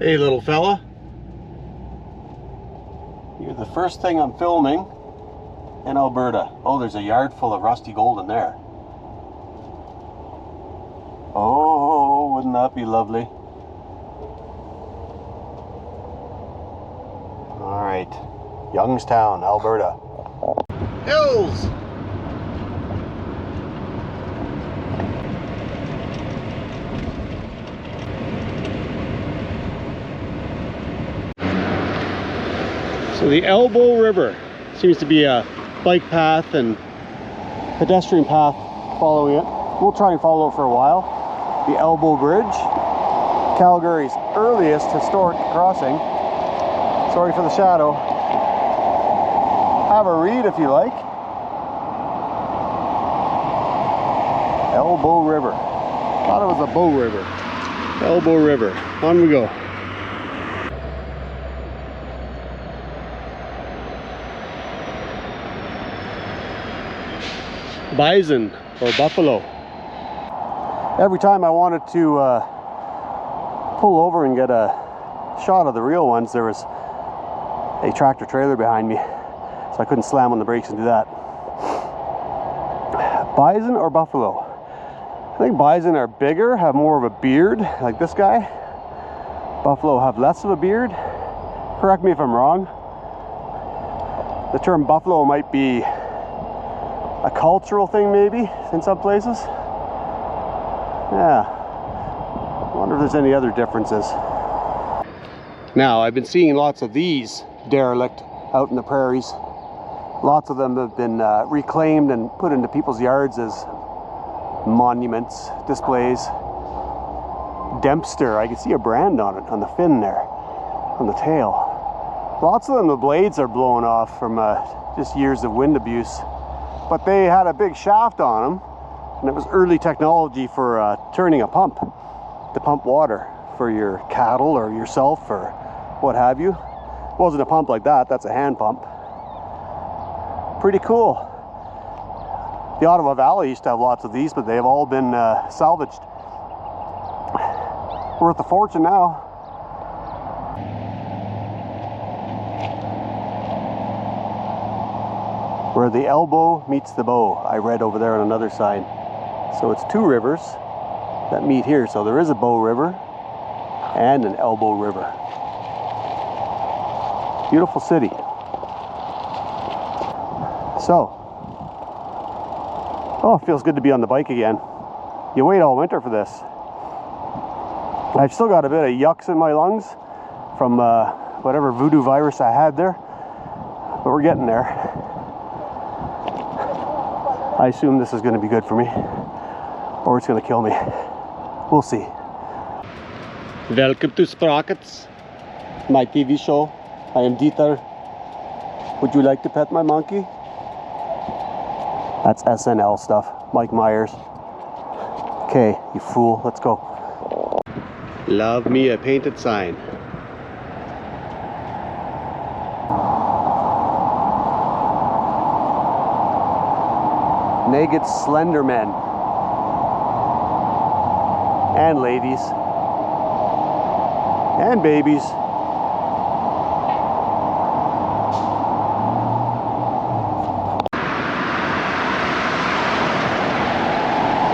Hey little fella. You're the first thing I'm filming in Alberta. Oh, there's a yard full of rusty gold in there. Oh, wouldn't that be lovely? Alright, Youngstown, Alberta. Hills! So the Elbow River seems to be a bike path and pedestrian path following it. We'll try and follow it for a while. The Elbow Bridge, Calgary's earliest historic crossing. Sorry for the shadow. Have a read if you like. Elbow River. Thought it was a Bow River. Elbow River. On we go. Bison or buffalo. Every time I wanted to pull over and get a shot of the real ones, there was a tractor trailer behind me, so I couldn't slam on the brakes and do that. Bison or buffalo? I think bison are bigger, have more of a beard, like this guy. Buffalo have less of a beard. Correct me if I'm wrong. The term buffalo might be a cultural thing maybe in some places. Yeah. I wonder if there's any other differences. Now, I've been seeing lots of these derelict out in the prairies. Lots of them have been reclaimed and put into people's yards as monuments, displays. Dempster, I can see a brand on it, on the fin there, on the tail. Lots of them, the blades are blown off from just years of wind abuse. But they had a big shaft on them, and it was early technology for turning a pump to pump water for your cattle or yourself or what have you. It wasn't a pump like that, that's a hand pump. Pretty cool. The Ottawa Valley used to have lots of these, but they've all been salvaged. Worth a fortune now. Where the elbow meets the bow, I read over there on another sign. So it's two rivers that meet here. So there is a Bow River and an Elbow River. Beautiful city. So, oh, it feels good to be on the bike again. You wait all winter for this. I've still got a bit of yucks in my lungs from whatever voodoo virus I had there, but we're getting there. I assume this is going to be good for me, or it's going to kill me. We'll see. Welcome to Sprockets, my TV show. I am Dieter. Would you like to pet my monkey? That's SNL stuff. Mike Myers. Okay, you fool. Let's go. Love me a painted sign. Naked slender men and ladies and babies.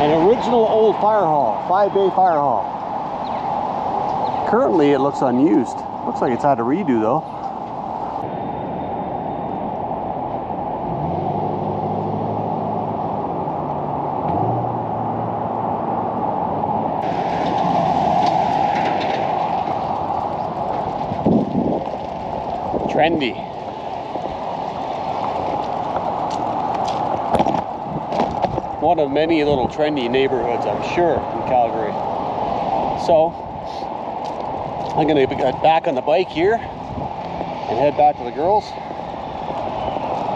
An original old fire hall, 5-bay fire hall. Currently it looks unused. Looks like it's had a redo though. Trendy. One of many little trendy neighborhoods, I'm sure, in Calgary. So, I'm going to get back on the bike here and head back to the girls.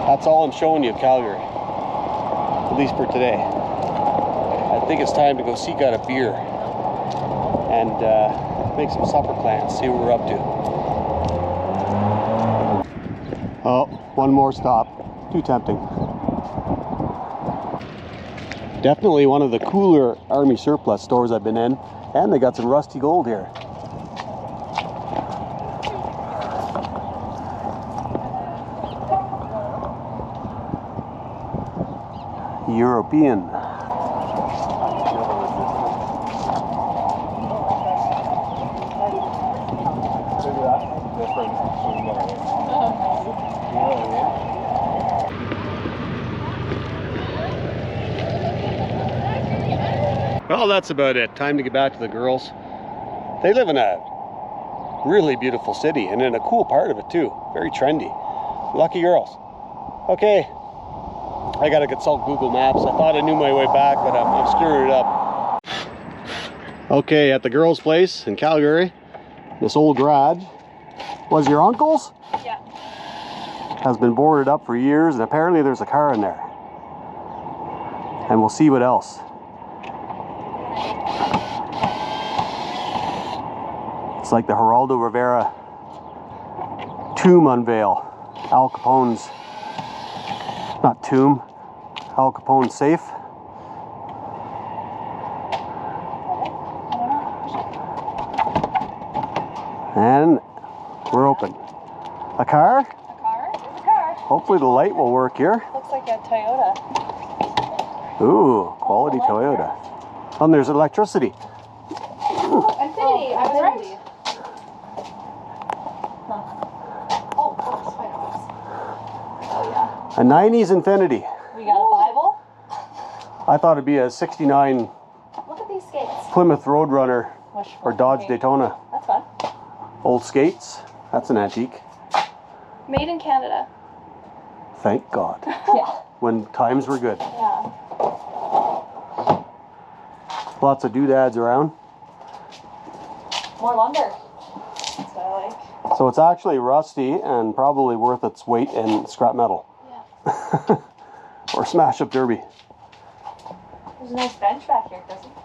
That's all I'm showing you of Calgary, at least for today. I think it's time to go seek out a beer and make some supper plans, see what we're up to. Oh, one more stop. Too tempting. Definitely one of the cooler army surplus stores I've been in, and they got some rusty gold here. European. Well, that's about it. Time to get back to the girls. They live in a really beautiful city and in a cool part of it too. Very trendy. Lucky girls. Okay, I gotta consult Google Maps. I thought I knew my way back, but I'm screwing it up. Okay, at the girls' place in Calgary, this old garage was your uncle's? Yeah. Has been boarded up for years, and apparently there's a car in there. And we'll see what else. It's like the Geraldo Rivera tomb unveil. Al Capone's, not tomb, Al Capone's safe. And we're open. A car? A car? There's a car. Hopefully the light will work here. Looks like a Toyota. Ooh, quality Toyota. Oh, and there's electricity. Infinity, I was right. A 90s Infinity. We got a Bible. I thought it'd be a 69 Look at these skates. Plymouth Roadrunner or Dodge Daytona. That's fun. Old skates. That's an antique. Made in Canada. Thank God. Yeah. When times were good. Yeah. Lots of doodads around. More lumber. That's what I like. So it's actually rusty and probably worth its weight in scrap metal. Yeah. Or smash up derby. There's a nice bench back here, doesn't it?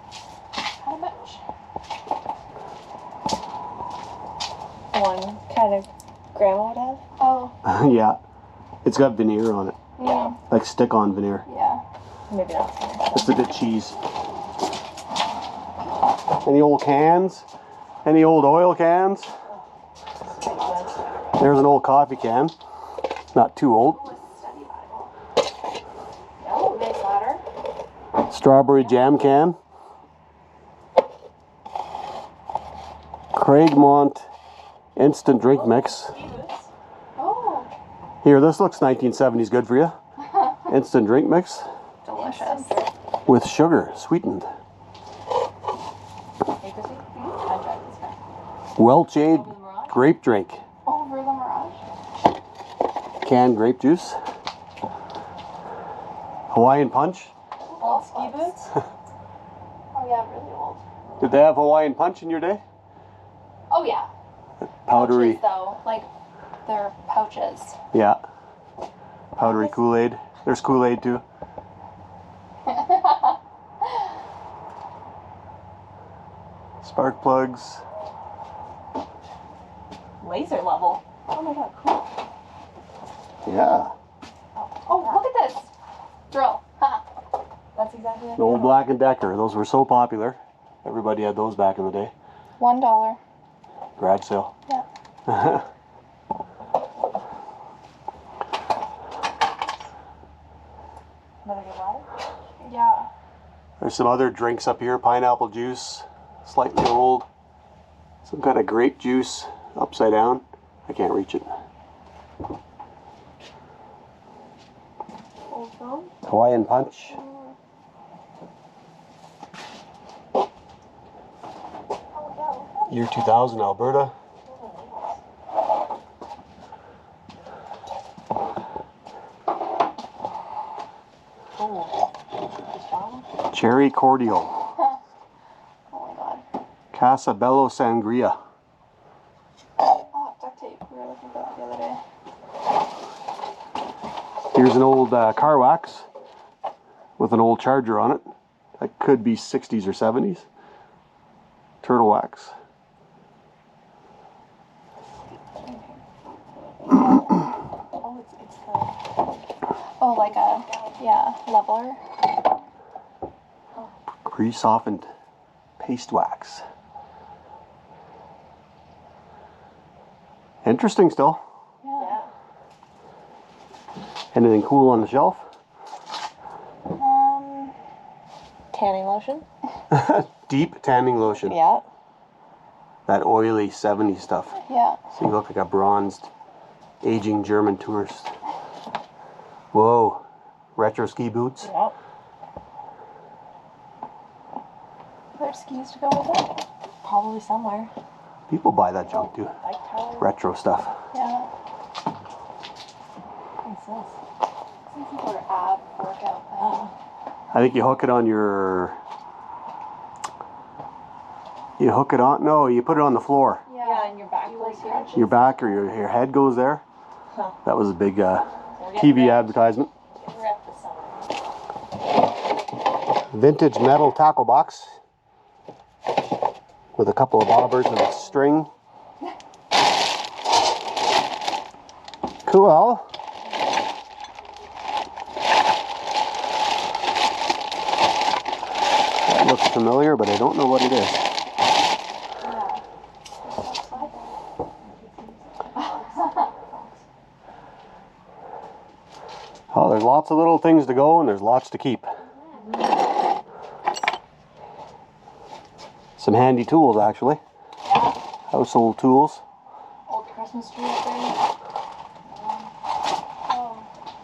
How much? One kind of grandma would have. Oh. Yeah. It's got veneer on it. Yeah. Like stick-on veneer. Yeah. Maybe not. It's a bit cheese. Any old cans? Any old oil cans? There's an old coffee can. Not too old. Oh, nice ladder. Strawberry jam can. Craigmont instant drink mix. Oh. Here, this looks 1970s good for you. Instant drink mix. Delicious. With sugar, sweetened. Welch-Aid grape drink. Over the Mirage. Canned grape juice. Hawaiian punch. Old ski boots. Oh yeah, really old. Did they have Hawaiian punch in your day? Oh yeah. Powdery. Pouches, though, like they're pouches. Yeah. Powdery Kool-Aid. There's Kool-Aid too. Spark plugs. Laser level. Oh my god, cool. Yeah. Oh, look at this. Drill. That's exactly what The old Black & Decker. Those were so popular. Everybody had those back in the day. $1. Garage sale. Yeah. Another good one? Yeah. There's some other drinks up here. Pineapple juice. Slightly old. Some kind of grape juice. Upside down. I can't reach it. Old phone? Hawaiian punch. Year 2000, Alberta. Cherry cordial. Oh my god. Casabello sangria. Oh, duct tape. We were looking for that the other day. Here's an old car wax with an old charger on it. That could be 60s or 70s. Turtle wax. Oh, it's oh, like a, yeah, leveler. Pre-softened paste wax. Interesting still. Yeah. Anything cool on the shelf? tanning lotion. Deep tanning lotion. Yeah. That oily 70s stuff. Yeah. So you look like a bronzed, aging German tourist. Whoa. Retro ski boots. Yep. There's skis to go with it. Probably somewhere. People buy that junk too. Bike towers. Retro stuff. Yeah. What's this? Something for ab workout thing. I think you hook it on your... You hook it on... No, you put it on the floor. Yeah, and your back goes here. Your back or your head goes there. Huh. That was a big TV advertisement. We're at the summer. Vintage metal tackle box with a couple of bobbers and a string. Cool. That looks familiar, but I don't know what it is. Oh, there's lots of little things to go and there's lots to keep. Some handy tools, actually. Yeah. Household tools. Old Christmas tree up there. Oh.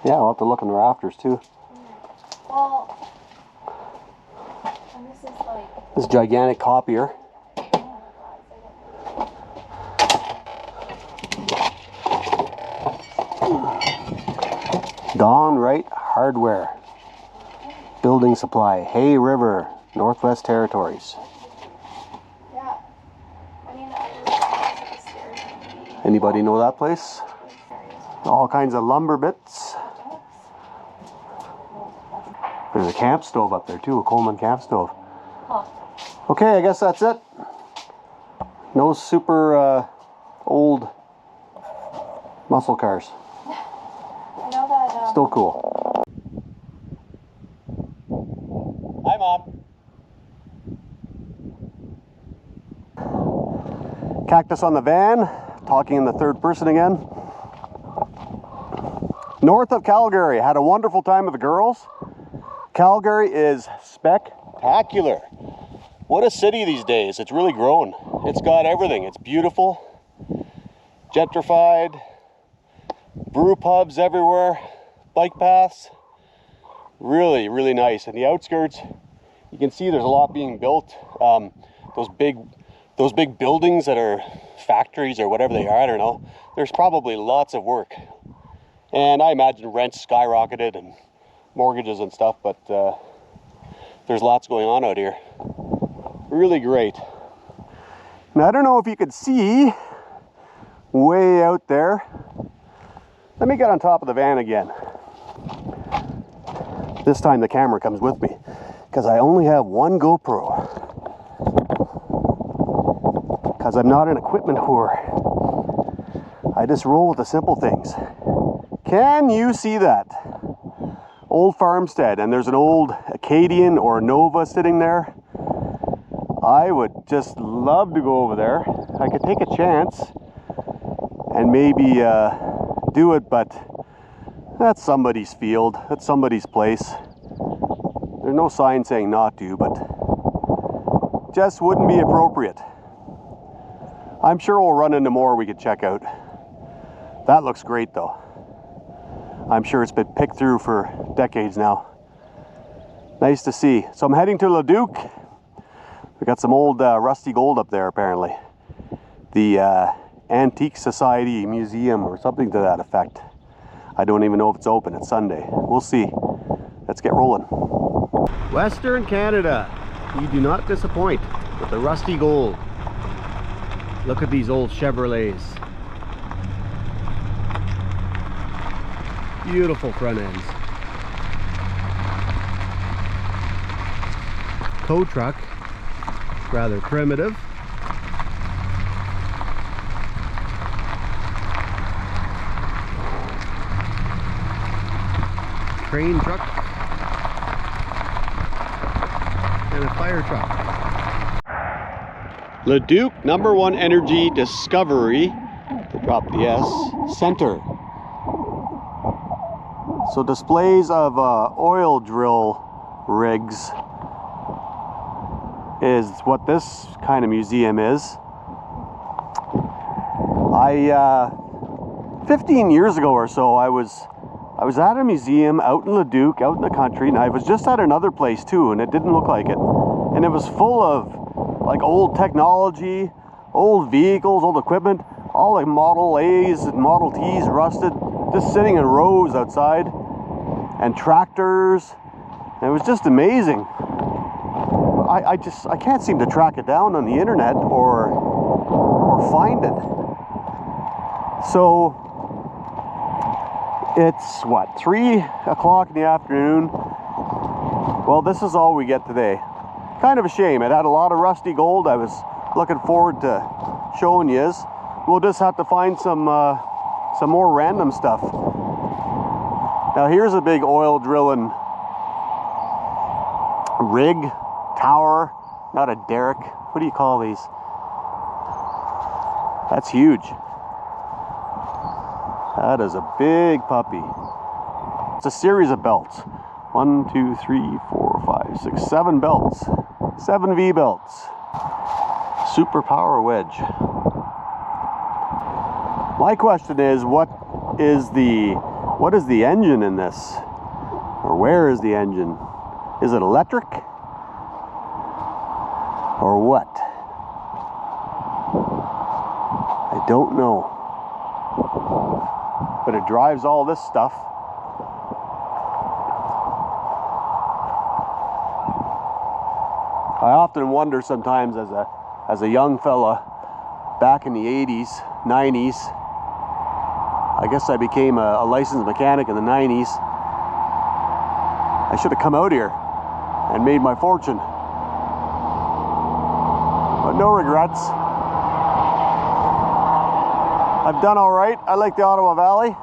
Yeah, I'll have to look in the rafters too. Well, and this is like... This gigantic copier. Dawn Wright Hardware. Building supply. Hay River, Northwest Territories. Yeah. I mean, I was scared. Anybody know that place? All kinds of lumber bits. There's a camp stove up there too, a Coleman camp stove. Huh. Okay, I guess that's it. No super old muscle cars. I know that... Still cool. Hi, Mom. Cactus on the van, talking in the third person again. North of Calgary, had a wonderful time with the girls. Calgary is spectacular. What a city these days. It's really grown. It's got everything. It's beautiful, gentrified, brew pubs everywhere, bike paths. Really, really nice. And the outskirts, you can see there's a lot being built. Those big buildings that are factories or whatever they are, I don't know. There's probably lots of work. And I imagine rents skyrocketed and mortgages and stuff, but there's lots going on out here. Really great. Now, I don't know if you could see way out there. Let me get on top of the van again. This time the camera comes with me because I only have one GoPro. Because I'm not an equipment whore. I just roll with the simple things. Can you see that? Old farmstead, and there's an old Acadian or Nova sitting there. I would just love to go over there. I could take a chance and maybe do it, but that's somebody's field, that's somebody's place. There's no sign saying not to, but just wouldn't be appropriate. I'm sure we'll run into more we could check out. That looks great though. I'm sure it's been picked through for decades now. Nice to see. So I'm heading to Leduc. We got some old rusty gold up there apparently. The Antique Society Museum or something to that effect. I don't even know if it's open. It's Sunday. We'll see. Let's get rolling. Western Canada. You do not disappoint with the rusty gold. Look at these old Chevrolets. Beautiful front ends. Tow truck, rather primitive. Train truck. And a fire truck. Leduc #1 Energy Discovery, to drop the S, Center. So displays of oil drill rigs is what this kind of museum is. 15 years ago or so, I was at a museum out in Leduc, out in the country, and I was just at another place too, and it didn't look like it. And it was full of like old technology, old vehicles, old equipment, all like Model A's and Model T's rusted, just sitting in rows outside, and tractors. And it was just amazing. I can't seem to track it down on the internet or find it. So it's what, 3 o'clock in the afternoon. Well, this is all we get today. Kind of a shame. It had a lot of rusty gold. I was looking forward to showing you. We'll just have to find some more random stuff. Now here's a big oil drilling rig, tower, not a derrick. What do you call these? That's huge. That is a big puppy. It's a series of belts. 1, 2, 3, 4, 5, 6, 7 belts. 7 V belts. Super power wedge. My question is, what is the engine in this? Or where is the engine? Is it electric? Or what? I don't know. But it drives all this stuff. I often wonder sometimes as a young fella back in the 80s, 90s, I guess I became a licensed mechanic in the 90s. I should have come out here and made my fortune. But no regrets. I've done all right. I like the Ottawa Valley.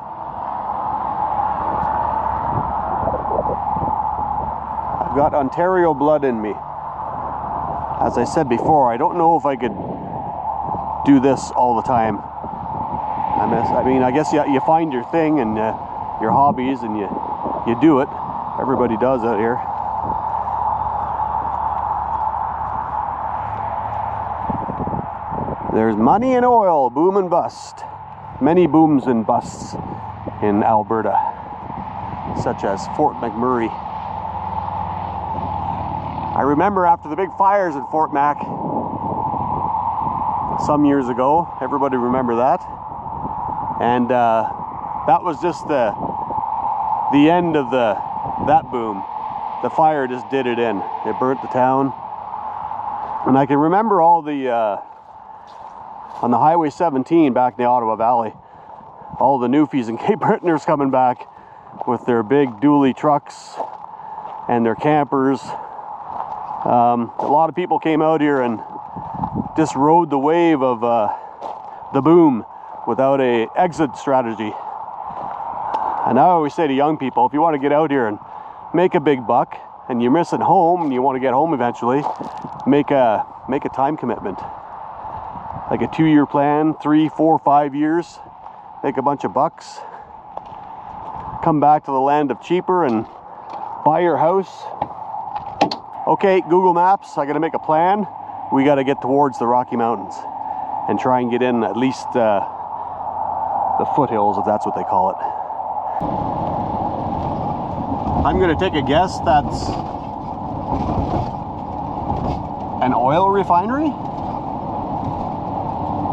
I've got Ontario blood in me. As I said before, I don't know if I could do this all the time. I mean, I guess you find your thing and your hobbies and you do it. Everybody does out here. There's money and oil, boom and bust. Many booms and busts in Alberta, such as Fort McMurray. I remember after the big fires at Fort Mac some years ago, everybody remember that? And that was just the end of that boom. The fire just did it in. It burnt the town. And I can remember all the on the Highway 17 back in the Ottawa Valley, all the Newfies and Cape Bretoners coming back with their big dually trucks and their campers. A lot of people came out here and just rode the wave of the boom without a exit strategy. And I always say to young people, if you want to get out here and make a big buck and you're missing home and you want to get home eventually, make a time commitment. Like a 2-year plan, 3, 4, 5 years, make a bunch of bucks, come back to the land of cheaper and buy your house. Okay, Google Maps, I gotta make a plan. We gotta get towards the Rocky Mountains and try and get in at least the foothills, if that's what they call it. I'm gonna take a guess that's an oil refinery.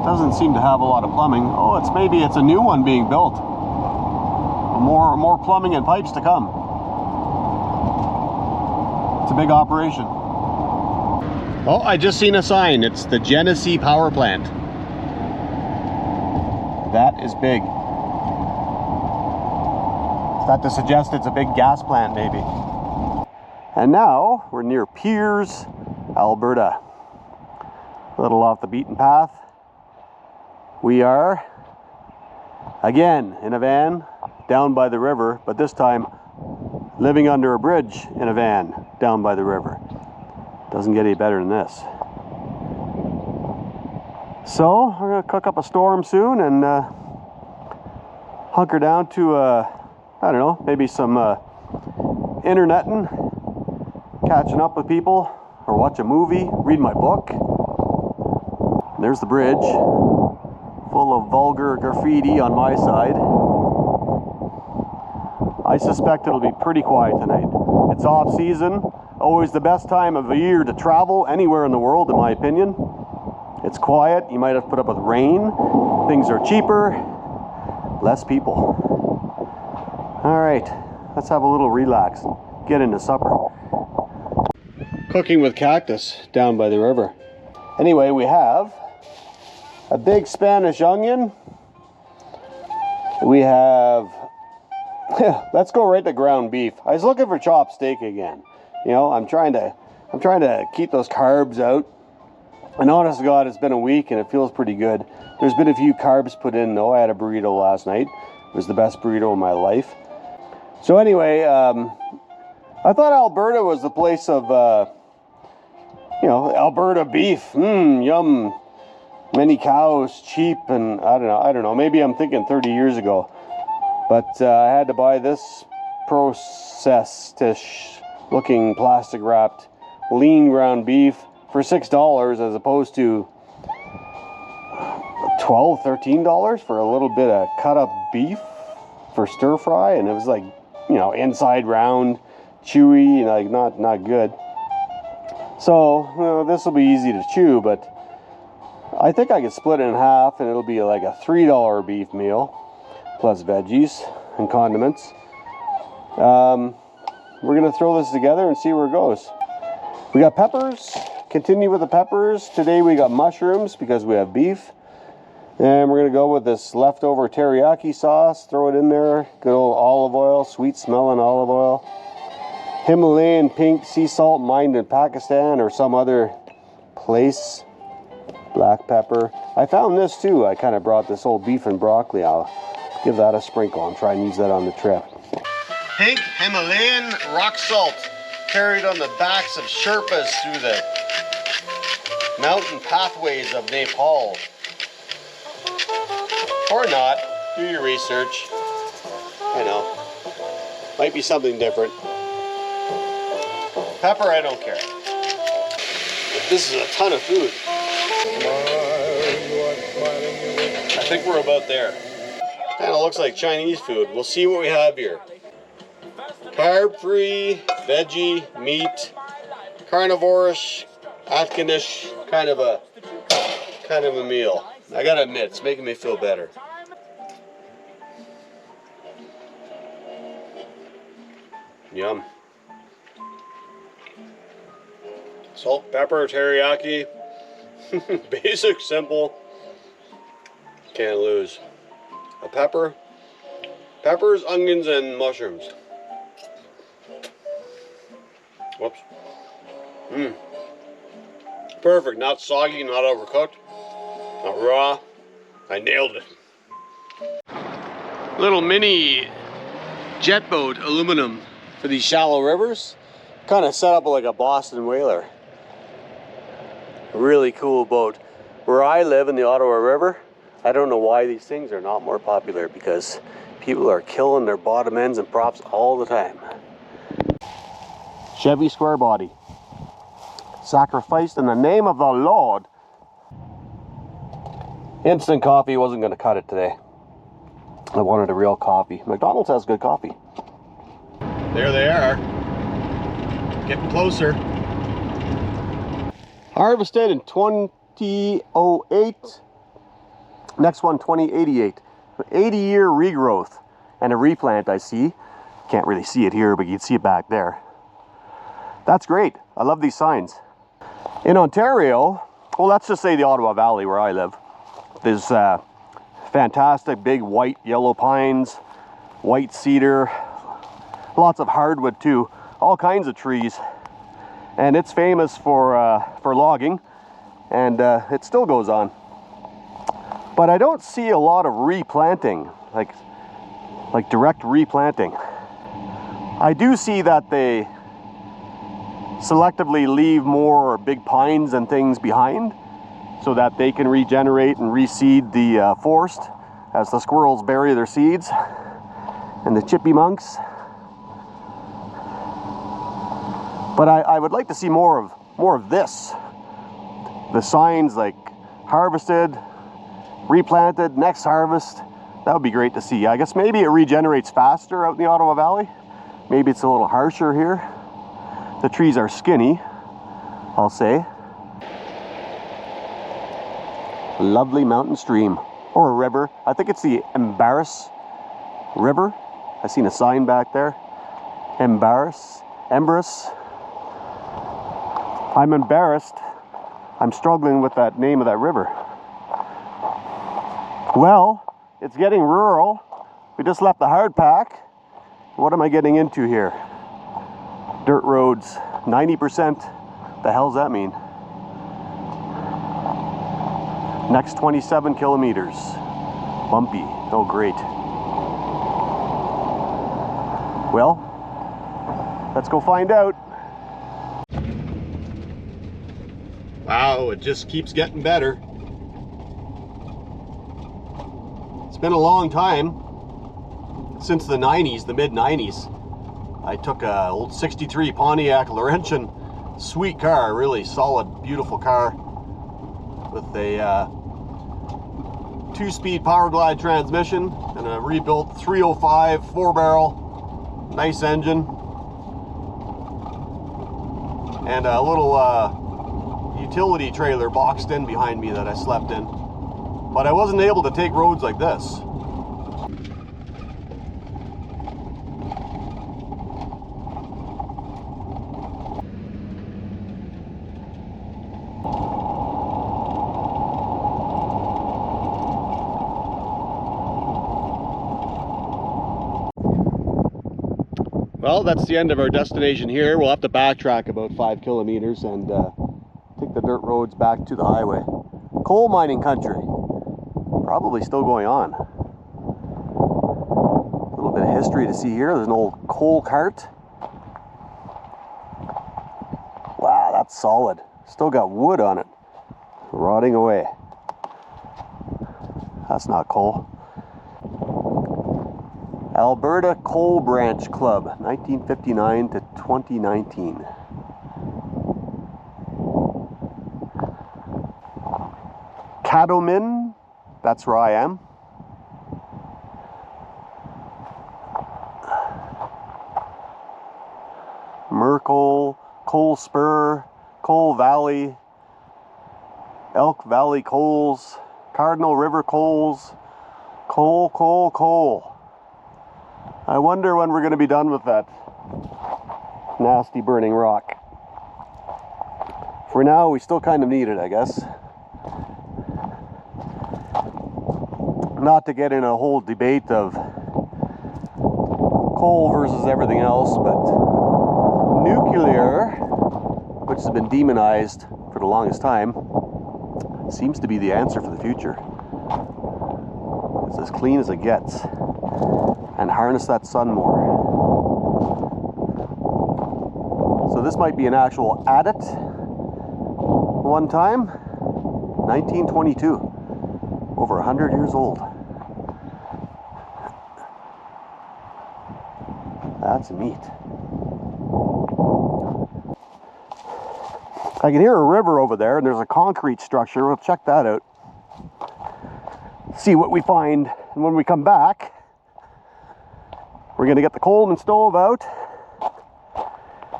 Doesn't seem to have a lot of plumbing. Oh, maybe it's a new one being built. More plumbing and pipes to come. It's a big operation. Oh, I just seen a sign. It's the Genesee Power Plant. That is big. Is that to suggest it's a big gas plant, maybe? And now we're near Piers, Alberta. A little off the beaten path. We are, again, in a van down by the river, but this time living under a bridge in a van down by the river. Doesn't get any better than this. So, we're going to cook up a storm soon and hunker down to, I don't know, maybe some interneting, catching up with people or watch a movie, read my book. And there's the bridge, full of vulgar graffiti on my side. I suspect it'll be pretty quiet tonight. It's off season, always the best time of the year to travel anywhere in the world, in my opinion. It's quiet, you might have to put up with rain, things are cheaper, less people. All right, let's have a little relax, get into supper. Cooking with Cactus down by the river. Anyway, we have a big Spanish onion. We have, let's go right to ground beef. I was looking for chopped steak again. You know, I'm trying to keep those carbs out. And honest to God, it's been a week and it feels pretty good. There's been a few carbs put in though. I had a burrito last night. It was the best burrito of my life. So anyway, I thought Alberta was the place of, you know, Alberta beef. Yum. Many cows, cheap, and I don't know. Maybe I'm thinking 30 years ago. But I had to buy this processed-ish looking plastic wrapped lean ground beef for $6 as opposed to $12, $13 for a little bit of cut up beef for stir fry, and it was like, you know, inside round, chewy, and like not good. So, you know, this will be easy to chew, but I think I could split it in half and it'll be like a $3 beef meal plus veggies and condiments. We're gonna throw this together and see where it goes. We got peppers. Continue with the peppers. Today we got mushrooms because we have beef. And we're gonna go with this leftover teriyaki sauce. Throw it in there. Good old olive oil, sweet smelling olive oil. Himalayan pink sea salt mined in Pakistan or some other place. Black pepper. I found this too. I kind of brought this old beef and broccoli. I'll give that a sprinkle and try and use that on the trip. Pink Himalayan rock salt carried on the backs of Sherpas through the mountain pathways of Nepal. Or not. Do your research. I know. Might be something different. Pepper, I don't care. But this is a ton of food. I think we're about there. Kind of looks like Chinese food. We'll see what we have here. Carb-free, veggie, meat, carnivore-ish, Atkinish, kind of a meal. I gotta admit, it's making me feel better. Yum. Salt, pepper, teriyaki. Basic, simple. Can't lose. A pepper, peppers, onions, and mushrooms. Whoops. Perfect. Not soggy, not overcooked, not raw. I nailed it. Little mini jet boat, aluminum for these shallow rivers. Kind of set up like a Boston whaler. Really cool boat. Where I live in the Ottawa River, I don't know why these things are not more popular because people are killing their bottom ends and props all the time. Chevy square body. Sacrificed in the name of the Lord. Instant coffee wasn't going to cut it today. I wanted a real coffee. McDonald's has good coffee. There they are. Getting closer. Harvested in 2008. Next one 2088. 80-year regrowth and a replant I see. Can't really see it here, but you can see it back there. That's great. I love these signs. In Ontario, well, let's just say the Ottawa Valley where I live, there's fantastic big white yellow pines, white cedar, lots of hardwood too, all kinds of trees. And it's famous for logging, and it still goes on. But I don't see a lot of replanting, like direct replanting. I do see that they selectively leave more big pines and things behind so that they can regenerate and reseed the forest as the squirrels bury their seeds and the chipmunks. But I would like to see more of more of this. The signs like harvested, replanted, next harvest. That would be great to see. I guess maybe it regenerates faster out in the Ottawa Valley. Maybe it's a little harsher here. The trees are skinny, I'll say. Lovely mountain stream, or a river. I think it's the Embarrass River. I seen a sign back there. Embarrass. I'm embarrassed. I'm struggling with that name of that river. Well, it's getting rural. We just left the hard pack. What am I getting into here? Dirt roads, 90%. The hell's that mean? Next 27 kilometers. Bumpy. Oh, great. Well, let's go find out. Wow, it just keeps getting better. It's been a long time, since the 90s, the mid-90s. I took a old 63 Pontiac Laurentian, sweet car, really solid, beautiful car, with a 2-speed Power Glide transmission and a rebuilt 305 4-barrel, nice engine, and a little utility trailer boxed in behind me that I slept in. But I wasn't able to take roads like this. Well, that's the end of our destination here. We'll have to backtrack about 5 kilometers and take the dirt roads back to the highway. Coal mining country. Probably still going on. A little bit of history to see here. There's an old coal cart. Wow, that's solid. Still got wood on it. Rotting away. That's not coal. Alberta Coal Branch Club, 1959 to 2019. Cattleman, that's where I am. Merkel, Coal Spur, Coal Valley, Elk Valley Coals, Cardinal River Coals, coal. I wonder when we're going to be done with that nasty burning rock. For now, we still kind of need it, I guess. Not to get in a whole debate of coal versus everything else, but nuclear, which has been demonized for the longest time, seems to be the answer for the future. It's as clean as it gets. And harness that sun more. So this might be an actual adit. One time, 1922, over 100 years old. That's neat. I can hear a river over there, and there's a concrete structure. We'll check that out. See what we find, and when we come back, we're going to get the Coleman stove out,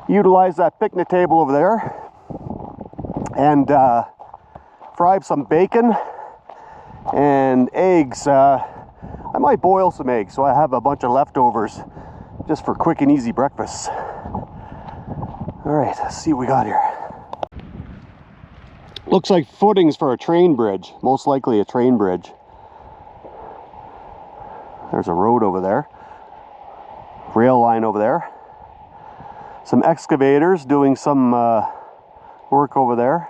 utilize that picnic table over there, and fry up some bacon and eggs. I might boil some eggs so I have a bunch of leftovers just for quick and easy breakfast. All right, let's see what we got here. Looks like footings for a train bridge, most likely a train bridge. There's a road over there. Rail line over there. Some excavators doing some work over there.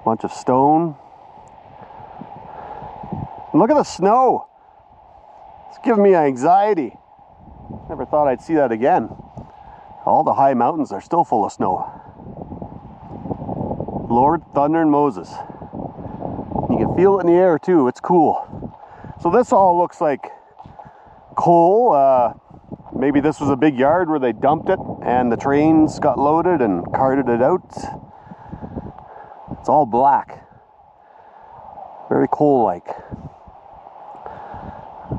A bunch of stone. And look at the snow. It's giving me anxiety. Never thought I'd see that again. All the high mountains are still full of snow. Lord, thunder, and Moses. You can feel it in the air too. It's cool. So this all looks like coal. Maybe this was a big yard where they dumped it and the trains got loaded and carted it out. It's all black. Very coal-like.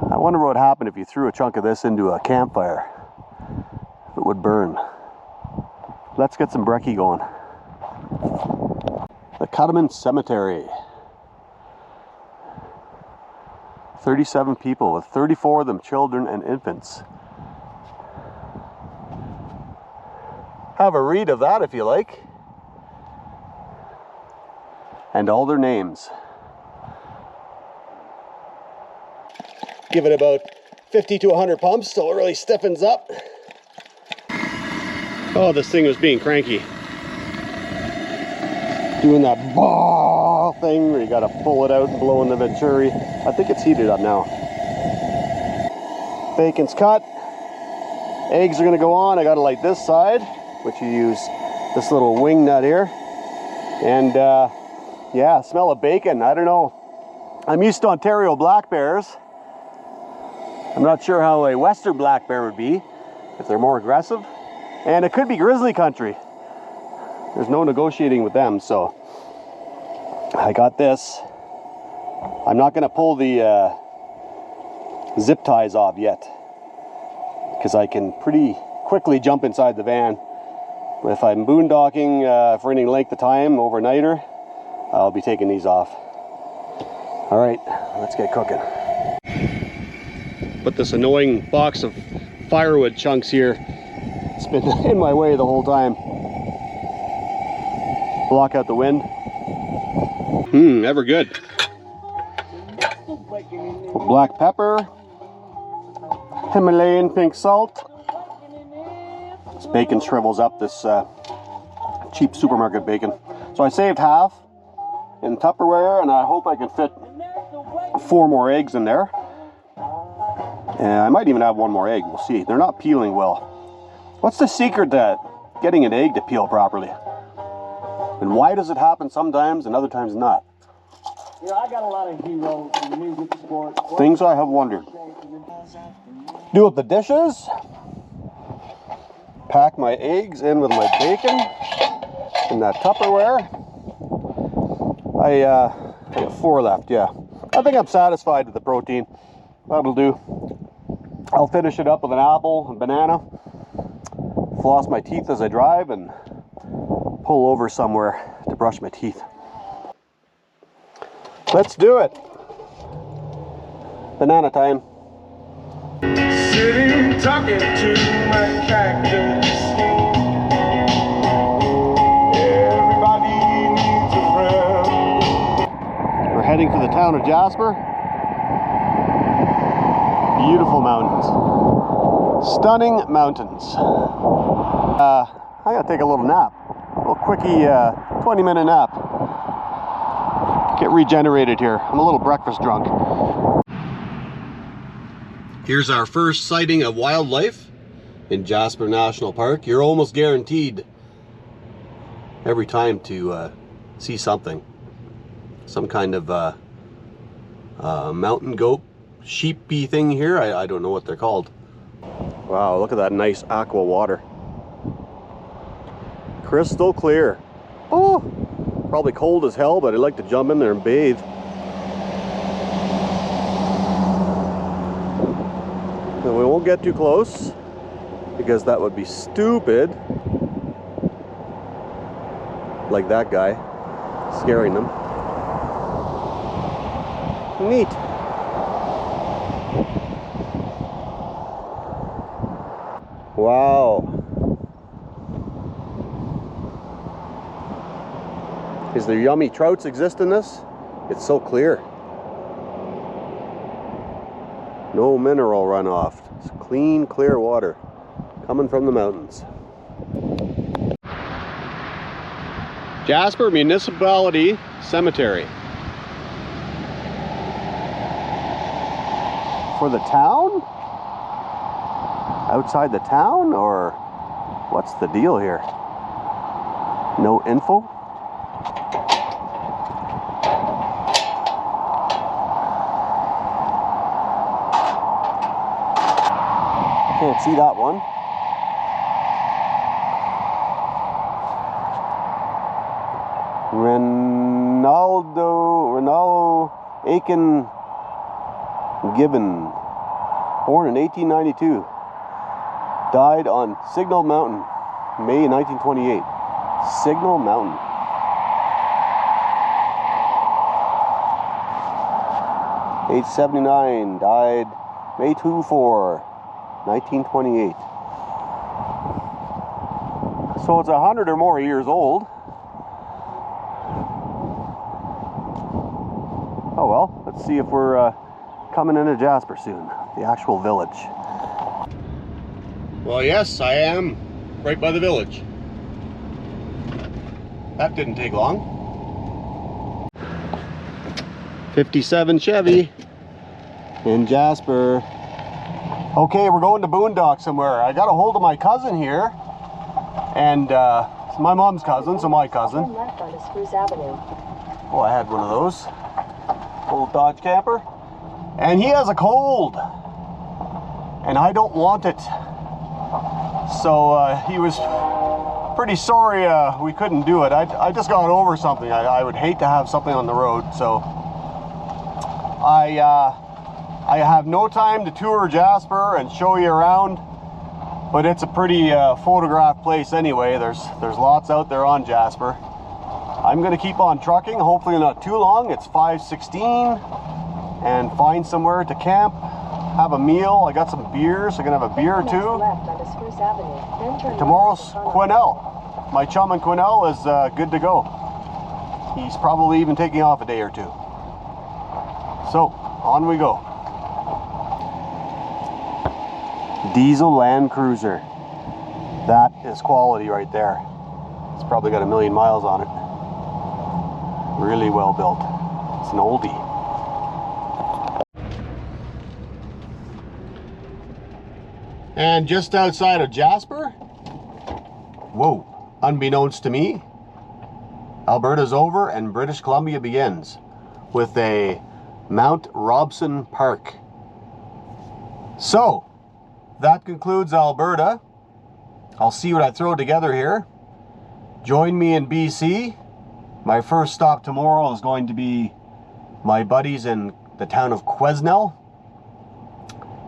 I wonder what would happen if you threw a chunk of this into a campfire. If it would burn. Let's get some brekkie going. The Cactus Cemetery. 37 people, with 34 of them children and infants. Have a read of that if you like. And all their names. Give it about 50 to 100 pumps till it really stiffens up. Oh, this thing was being cranky. Doing that ball thing where you gotta pull it out and blow in the venturi. I think it's heated up now. Bacon's cut. Eggs are gonna go on. I gotta light this side, which you use this little wing nut here. And yeah, smell of bacon. I don't know. I'm used to Ontario black bears. I'm not sure how a Western black bear would be, if they're more aggressive. And it could be grizzly country. There's no negotiating with them, so I got this. I'm not gonna pull the zip ties off yet, because I can pretty quickly jump inside the van. But if I'm boondocking for any length of time, overnighter, I'll be taking these off. All right, let's get cooking. Put this annoying box of firewood chunks here. It's been in my way the whole time. Block out the wind. Ever good. Black pepper. Himalayan pink salt. This bacon shrivels up, this cheap supermarket bacon. So I saved half in Tupperware, and I hope I can fit 4 more eggs in there. And I might even have 1 more egg, we'll see. They're not peeling well. What's the secret to getting an egg to peel properly? And why does it happen sometimes and other times not? Yeah, I got a lot of heroes in the music sport. Things I have wondered. Do up the dishes. Pack my eggs in with my bacon in that Tupperware. I got 4 left, yeah. I think I'm satisfied with the protein. That'll do. I'll finish it up with an apple and banana. Floss my teeth as I drive and pull over somewhere to brush my teeth. Let's do it. Banana time. Sitting talking to my cactus. Everybody needs a friend. We're heading for the town of Jasper. Beautiful mountains. Stunning mountains. I gotta take a little nap. A little quickie 20-minute nap. Get regenerated here. I'm a little breakfast drunk. Here's our first sighting of wildlife in Jasper National Park. You're almost guaranteed every time to see something. Some kind of mountain goat, sheepy thing here. I don't know what they're called. Wow, look at that nice aqua water. Crystal clear. Oh, probably cold as hell, but I'd like to jump in there and bathe. And we won't get too close because that would be stupid. Like that guy, scaring them. Neat. Wow. Is there yummy trouts exist in this? It's so clear. No mineral runoff. It's clean, clear water coming from the mountains. Jasper Municipality Cemetery. For the town? Outside the town, or what's the deal here? No info? Can't see that one. Aiken Gibbon, born in 1892, died on Signal Mountain, May 1928. Signal Mountain. Age 79, died May 24, 1928. So it's 100 or more years old. Oh well, let's see if we're coming into Jasper soon, the actual village. Well, yes, I am right by the village. That didn't take long. 57 Chevy in Jasper. Okay, we're going to boondock somewhere. I got a hold of my cousin here, and it's my mom's cousin, so my cousin. Oh, I had one of those. Old Dodge camper. And he has a cold, and I don't want it. So he was pretty sorry we couldn't do it. I just got over something. I would hate to have something on the road, so I have no time to tour Jasper and show you around, but it's a pretty photographed place anyway. There's lots out there on Jasper. I'm gonna keep on trucking, hopefully not too long. It's 5:16, and find somewhere to camp, have a meal. I got some beers. I'm gonna have a beer or two. Tomorrow's Quinnell. My chum in Quinnell is good to go. He's probably even taking off a day or two. So, on we go. Diesel Land Cruiser. That is quality right there. It's probably got 1 million miles on it. Really well built. It's an oldie. And just outside of Jasper, whoa, unbeknownst to me, Alberta's over and British Columbia begins with a Mount Robson Park. So, that concludes Alberta. I'll see what I throw together here. Join me in BC. My first stop tomorrow is going to be my buddies in the town of Quesnel.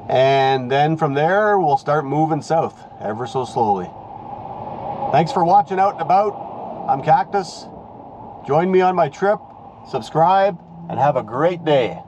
And then from there, we'll start moving south, ever so slowly. Thanks for watching Out and About. I'm Cactus. Join me on my trip, subscribe, and have a great day.